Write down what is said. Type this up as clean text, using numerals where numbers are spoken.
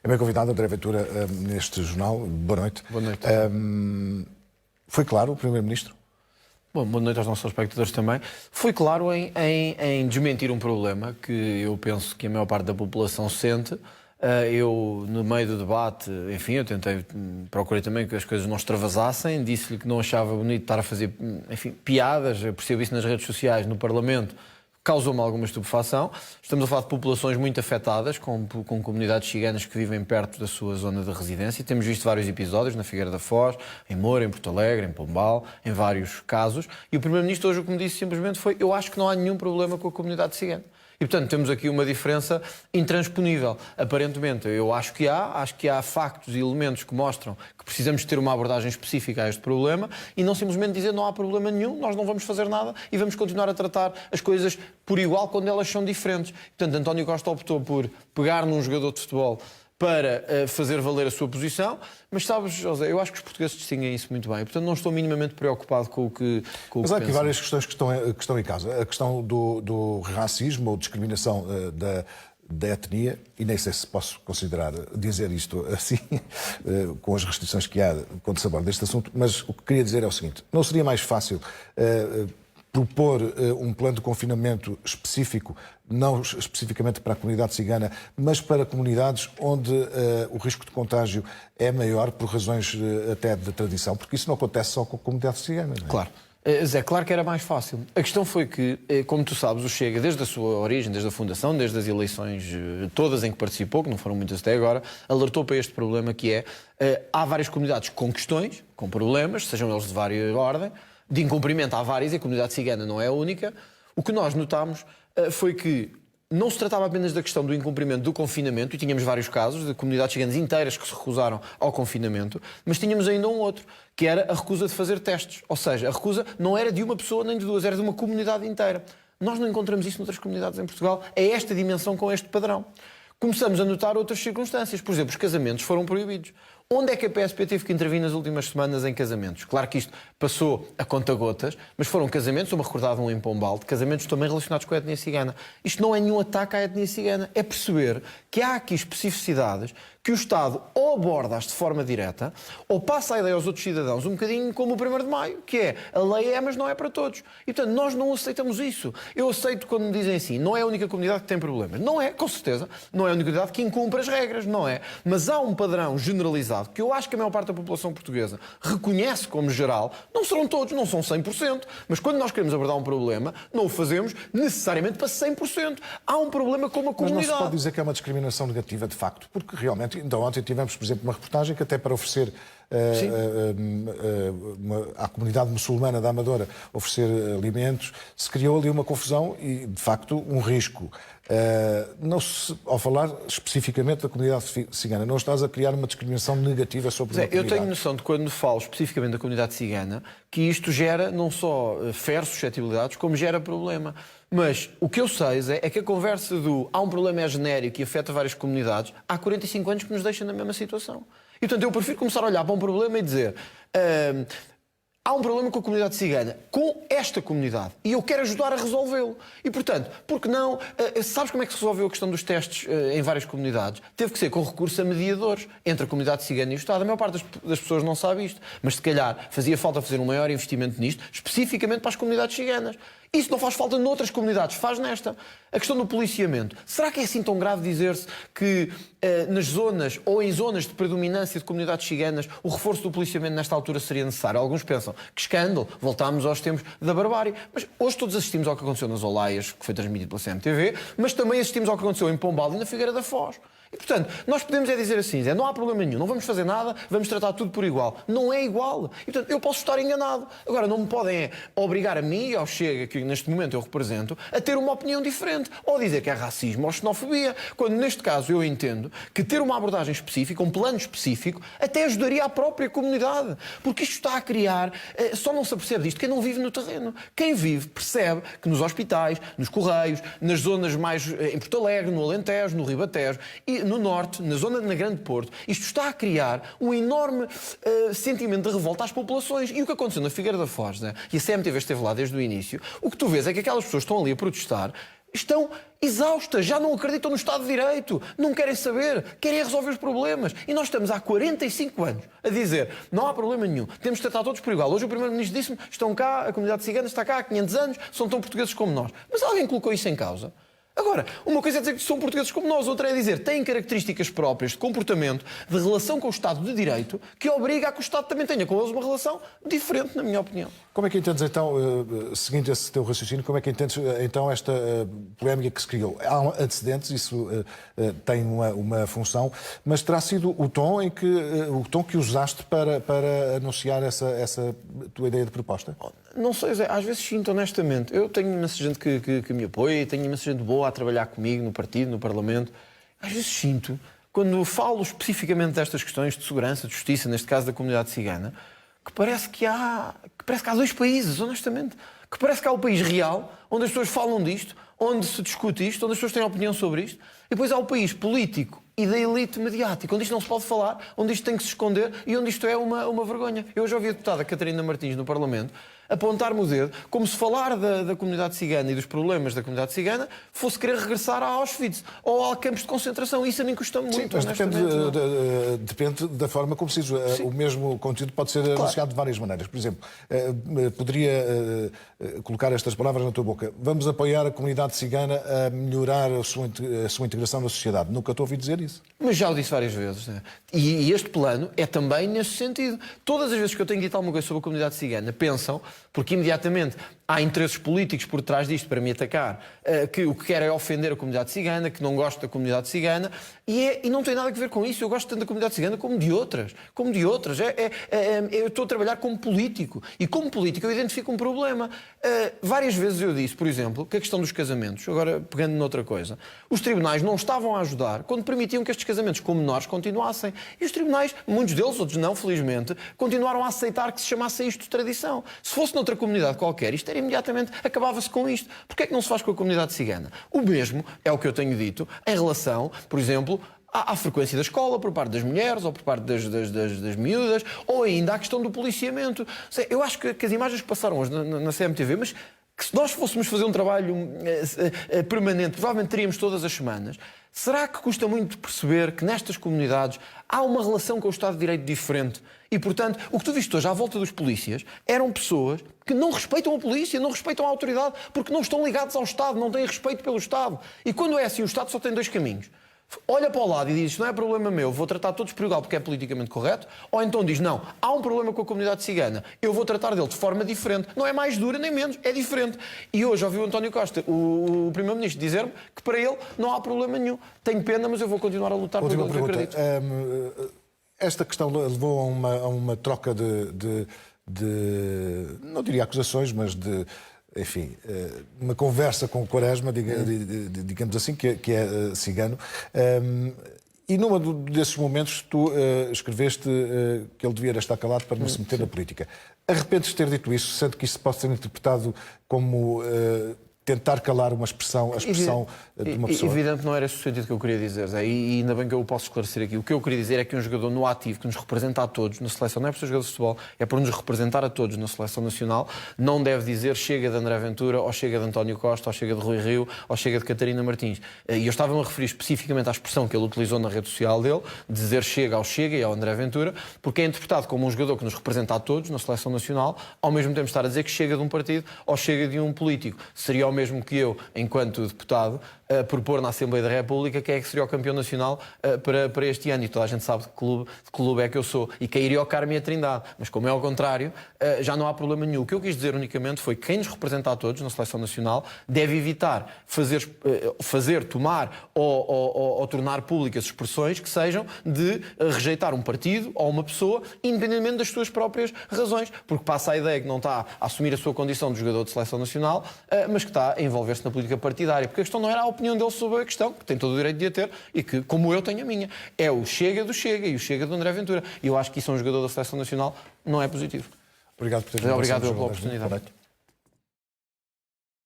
É bem convidado, André Ventura, neste jornal. Boa noite. Boa noite. Foi claro o Primeiro-Ministro? Bom, boa noite aos nossos espectadores também. Foi claro em desmentir um problema que eu penso que a maior parte da população sente. Eu, no meio do debate, enfim, eu procurei também que as coisas não extravasassem, disse-lhe que não achava bonito estar a fazer, enfim, piadas, eu percebo isso nas redes sociais, no Parlamento, causou-me alguma estupefação. Estamos a falar de populações muito afetadas, com comunidades ciganas que vivem perto da sua zona de residência. Temos visto vários episódios na Figueira da Foz, em Moura, em Porto Alegre, em Pombal, em vários casos. E o Primeiro-Ministro hoje o que me disse simplesmente foi: eu acho que não há nenhum problema com a comunidade cigana. E, portanto, temos aqui uma diferença intransponível. Aparentemente, eu acho que há factos e elementos que mostram que precisamos ter uma abordagem específica a este problema e não simplesmente dizer não há problema nenhum, nós não vamos fazer nada e vamos continuar a tratar as coisas por igual quando elas são diferentes. Portanto, António Costa optou por pegar num jogador de futebol para fazer valer a sua posição, mas sabes, José, eu acho que os portugueses distinguem isso muito bem, portanto não estou minimamente preocupado com o que Mas há aqui pensam. várias questões que estão em causa. A questão do racismo ou discriminação da etnia, e nem sei se posso dizer isto assim, com as restrições que há quando se aborda este assunto, mas o que queria dizer é o seguinte: não seria mais fácil propor um plano de confinamento específico, não especificamente para a comunidade cigana, mas para comunidades onde o risco de contágio é maior por razões até de tradição? Porque isso não acontece só com a comunidade cigana, não é? Claro. Zé, claro que era mais fácil. A questão foi que, como tu sabes, o Chega, desde a sua origem, desde a fundação, desde as eleições todas em que participou, que não foram muitas até agora, alertou para este problema que é, há várias comunidades com questões, com problemas, sejam eles de várias ordem, de incumprimento há várias, e a comunidade cigana não é a única. O que nós notámos foi que não se tratava apenas da questão do incumprimento do confinamento, e tínhamos vários casos de comunidades ciganas inteiras que se recusaram ao confinamento, mas tínhamos ainda um outro, que era a recusa de fazer testes. Ou seja, a recusa não era de uma pessoa nem de duas, era de uma comunidade inteira. Nós não encontramos isso noutras comunidades em Portugal. É esta dimensão com este padrão. Começamos a notar outras circunstâncias. Por exemplo, os casamentos foram proibidos. Onde é que a PSP teve que intervir nas últimas semanas em casamentos? Claro que isto passou a conta-gotas, mas foram casamentos, estou-me a recordar de um em Pombal, de casamentos também relacionados com a etnia cigana. Isto não é nenhum ataque à etnia cigana, é perceber que há aqui especificidades que o Estado ou aborda-as de forma direta, ou passa a ideia aos outros cidadãos um bocadinho como o 1º de Maio, que é, a lei é, mas não é para todos. E, portanto, nós não aceitamos isso. Eu aceito quando me dizem assim, não é a única comunidade que tem problemas. Não é, com certeza, não é a única comunidade que incumpre as regras, não é. Mas há um padrão generalizado que eu acho que a maior parte da população portuguesa reconhece como geral. Não serão todos, não são 100%, mas quando nós queremos abordar um problema, não o fazemos necessariamente para 100%. Há um problema com uma comunidade. Mas não se pode dizer que é uma discriminação negativa, de facto, porque realmente, então ontem tivemos, por exemplo, uma reportagem que até para oferecer à comunidade muçulmana da Amadora oferecer alimentos, se criou ali uma confusão e, de facto, um risco. Ao falar especificamente da comunidade cigana, não estás a criar uma discriminação negativa sobre uma comunidade? Eu tenho noção de, quando falo especificamente da comunidade cigana, que isto gera não só fere suscetibilidades, como gera problema. Mas o que eu sei, Zé, é que a conversa do há um problema genérico e afeta várias comunidades, há 45 anos que nos deixa na mesma situação. E, portanto, eu prefiro começar a olhar para um problema e dizer há um problema com a comunidade cigana, com esta comunidade, e eu quero ajudar a resolvê-lo. E, portanto, porque não... sabes como é que se resolveu a questão dos testes em várias comunidades? Teve que ser com recurso a mediadores entre a comunidade cigana e o Estado. A maior parte das pessoas não sabe isto, mas se calhar fazia falta fazer um maior investimento nisto, especificamente para as comunidades ciganas. Isso não faz falta noutras comunidades, faz nesta. A questão do policiamento. Será que é assim tão grave dizer-se que nas zonas ou em zonas de predominância de comunidades ciganas o reforço do policiamento nesta altura seria necessário? Alguns pensam que escândalo, voltámos aos tempos da barbárie. Mas hoje todos assistimos ao que aconteceu nas Olaias, que foi transmitido pela CMTV, mas também assistimos ao que aconteceu em Pombal e na Figueira da Foz. E, portanto, nós podemos dizer assim, não há problema nenhum, não vamos fazer nada, vamos tratar tudo por igual. Não é igual. E, portanto, eu posso estar enganado. Agora, não me podem obrigar a mim e ao Chega, que neste momento eu represento, a ter uma opinião diferente. Ou dizer que é racismo ou xenofobia. Quando, neste caso, eu entendo que ter uma abordagem específica, um plano específico, até ajudaria a própria comunidade. Porque isto está a criar... só não se apercebe disto quem não vive no terreno. Quem vive percebe que nos hospitais, nos correios, nas zonas mais... em Porto Alegre, no Alentejo, no Ribatejo... no Norte, na Grande Porto, isto está a criar um enorme sentimento de revolta às populações. E o que aconteceu na Figueira da Foz, né? E a CMTV esteve lá desde o início, o que tu vês é que aquelas pessoas estão ali a protestar, estão exaustas, já não acreditam no Estado de Direito, não querem saber, querem resolver os problemas. E nós estamos há 45 anos a dizer, não há problema nenhum, temos de tratar todos por igual. Hoje o Primeiro-Ministro disse-me, estão cá, a comunidade cigana está cá há 500 anos, são tão portugueses como nós. Mas alguém colocou isso em causa? Agora, uma coisa é dizer que são portugueses como nós, outra é dizer que têm características próprias de comportamento, de relação com o Estado de Direito, que obriga a que o Estado também tenha com eles uma relação diferente, na minha opinião. Como é que entendes, então, seguindo esse teu raciocínio, como é que entendes, então, esta polémica que se criou? Há antecedentes, isso tem uma função, mas terá sido o tom que usaste para anunciar essa tua ideia de proposta? Não sei, Zé, às vezes sinto, honestamente. Eu tenho imensa gente que me apoia, tenho imensa gente boa a trabalhar comigo no partido, no Parlamento. Às vezes sinto, quando falo especificamente destas questões de segurança, de justiça, neste caso da comunidade cigana, que parece que há dois países, honestamente. Que parece que há o país real, onde as pessoas falam disto, onde se discute isto, onde as pessoas têm opinião sobre isto, e depois há o país político e da elite mediática, onde isto não se pode falar, onde isto tem que se esconder e onde isto é uma vergonha. Eu já ouvi a deputada Catarina Martins no Parlamento apontar-me o dedo, como se falar da comunidade cigana e dos problemas da comunidade cigana fosse querer regressar a Auschwitz ou a campos de concentração. Isso a mim custa-me muito. Mas depende da forma como se diz. O mesmo conteúdo pode ser anunciado de várias maneiras. Por exemplo, poderia colocar estas palavras na tua boca. Vamos apoiar a comunidade cigana a melhorar a sua integração na sociedade. Nunca estou a ouvir dizer isso. Mas já o disse várias vezes. Né? E este plano é também nesse sentido. Todas as vezes que eu tenho dito alguma coisa sobre a comunidade cigana, pensam, porque imediatamente há interesses políticos por trás disto para me atacar, que o que quer é ofender a comunidade cigana, que não gosto da comunidade cigana, e não tem nada a ver com isso. Eu gosto tanto da comunidade cigana como de outras. Eu estou a trabalhar como político. E como político eu identifico um problema. Várias vezes eu disse, por exemplo, que a questão dos casamentos, agora pegando noutra coisa, os tribunais não estavam a ajudar quando permitiam que estes casamentos com menores continuassem. E os tribunais, muitos deles, outros não, felizmente, continuaram a aceitar que se chamasse isto de tradição. Se fosse noutra comunidade qualquer, isto era imediatamente, acabava-se com isto. Porquê é que não se faz com a comunidade cigana? O mesmo é o que eu tenho dito em relação, por exemplo, à frequência da escola por parte das mulheres ou por parte das miúdas, ou ainda à questão do policiamento. Eu acho que as imagens que passaram hoje na CMTV, mas que se nós fôssemos fazer um trabalho permanente, provavelmente teríamos todas as semanas. Será que custa muito perceber que nestas comunidades há uma relação com o Estado de Direito diferente? E, portanto, o que tu viste hoje à volta dos polícias eram pessoas que não respeitam a polícia, não respeitam a autoridade, porque não estão ligados ao Estado, não têm respeito pelo Estado. E quando é assim, o Estado só tem dois caminhos. Olha para o lado e diz, isto não é problema meu, vou tratar todos por igual porque é politicamente correto, ou então diz, não, há um problema com a comunidade cigana, eu vou tratar dele de forma diferente. Não é mais dura nem menos, é diferente. E hoje ouvi o António Costa, o Primeiro-Ministro, dizer-me que para ele não há problema nenhum. Tenho pena, mas eu vou continuar a lutar por aquilo que acredito. Esta questão levou a uma troca de não diria acusações, mas de... Enfim, uma conversa com o Quaresma, digamos assim, que é cigano. E num desses momentos tu escreveste que ele devia estar calado para não se meter na política. Arrependes de ter dito isso, sendo que isso pode ser interpretado como tentar calar a expressão de uma pessoa? Evidente, não era esse o sentido que eu queria dizer, Zé, e ainda bem que eu o posso esclarecer aqui. O que eu queria dizer é que um jogador no ativo que nos representa a todos na seleção, não é por ser jogador de futebol, é por nos representar a todos na seleção nacional, não deve dizer chega de André Ventura, ou chega de António Costa, ou chega de Rui Rio, ou chega de Catarina Martins. E eu estava-me a referir especificamente à expressão que ele utilizou na rede social dele, de dizer chega ao Chega e ao André Ventura, porque é interpretado como um jogador que nos representa a todos na seleção nacional, ao mesmo tempo estar a dizer que chega de um partido ou chega de um político. Seria o mesmo que eu, enquanto deputado, propor na Assembleia da República quem é que seria o campeão nacional para este ano. E toda a gente sabe de que clube é que eu sou. E cairia ao Carme e a Trindade. Mas como é ao contrário, já não há problema nenhum. O que eu quis dizer unicamente foi que quem nos representa a todos na Seleção Nacional deve evitar tomar ou tornar públicas expressões que sejam de rejeitar um partido ou uma pessoa, independentemente das suas próprias razões. Porque passa a ideia que não está a assumir a sua condição de jogador de Seleção Nacional, mas que está a envolver-se na política partidária. Porque a questão não era a opinião dele sobre a questão, que tem todo o direito de a ter, e que, como eu tenho a minha, é o Chega do Chega e o Chega do André Ventura. E eu acho que isso a um jogador da Seleção Nacional não é positivo. Obrigado por ter vindo. Obrigado pela oportunidade.